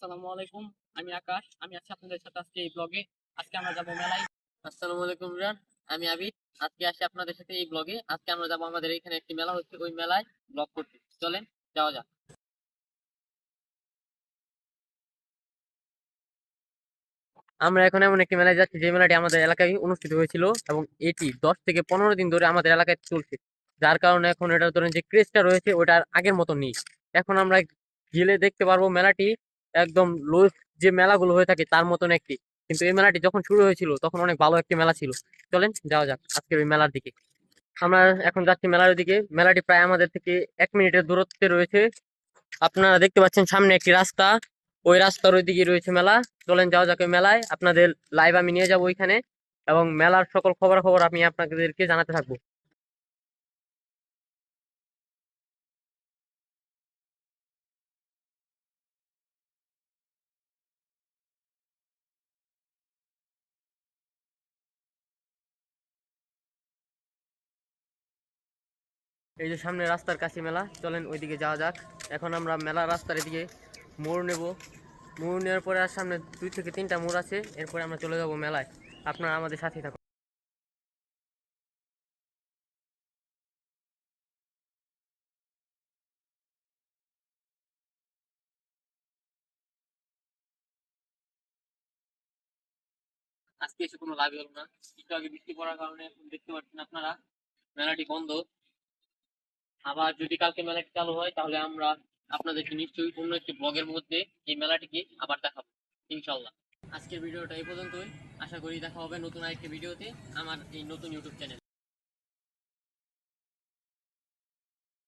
আসসালামু আলাইকুম। আমি আকাশ। আমি আছি আপনাদের সাথে আজকে এই ব্লগে। আজকে আমরা যাব মেলায়। আসসালামু আলাইকুম রিয়ান। আমি আবিদ। আজকে আসি আপনাদের সাথে এই ব্লগে। আজকে আমরা যাব আমাদের এখানে একটি মেলা হচ্ছে, ওই মেলায় ব্লগ করতে। চলেন যাওয়া যাক। আমরা এখন এমন একটি মেলায় যাচ্ছি, যে মেলাটি আমাদের এলাকায় অনুষ্ঠিত হয়েছিল এবং এটি 10 থেকে 15 দিন ধরে আমাদের এলাকায় চলছে। যার কারণে এখন এটা ধরেন যে ক্রেজটা রয়েছে ওটা আর আগের মতো নেই। এখন আমরা গেলে দেখতে পারবো মেলাটি একদম লো, যে মেলাগুলো হয়ে থাকে তার মতন একটি। কিন্তু এই মেলাটি যখন শুরু হয়েছিল তখন অনেক ভালো একটি মেলা ছিল। চলেন যাওয়া যাক আজকের ওই মেলার দিকে। আমরা এখন যাচ্ছি মেলার দিকে। মেলাটি প্রায় আমাদের থেকে 1 মিনিটের দূরত্বে রয়েছে। আপনারা দেখতে পাচ্ছেন সামনে একটি রাস্তা, ওই রাস্তার ওই দিকে রয়েছে মেলা। চলেন যাওয়া যাক ওই মেলায়। আপনাদের লাইভ আমি নিয়ে যাব ওইখানে, এবং মেলার সকল খবর আমি আপনাদেরকে জানাতে থাকবো। এই যে সামনে রাস্তার কাছে মেলা, চলেন ওইদিকে যাওয়া যাক। এখন আমরা মেলা রাস্তার এদিকে মোড় নেব। মোড় নেওয়ার পরে আর সামনে 2 থেকে 3টা মোড় আছে, এরপরে আমরা চলে যাব মেলায়। আপনারা আমাদের সাথে থাকুন। আজকে এসে কোনো লাভ হলো না। একটু আগে বৃষ্টি পড়ার কারণে এখন দেখতে পাচ্ছেন আপনারা মেলাটি বন্ধ। আবার যদি কালকে মেলাটি চালু হয় তাহলে আমরা আপনাদেরকে নিশ্চয়ই অন্য একটি ব্লগের মধ্যে এই মেলাটিকে আবার দেখাবো, ইনশাল্লাহ। আজকের ভিডিওটা এই পর্যন্তই। আশা করি দেখা হবে নতুন আরেকটি ভিডিওতে আমার এই নতুন ইউটিউব চ্যানেল।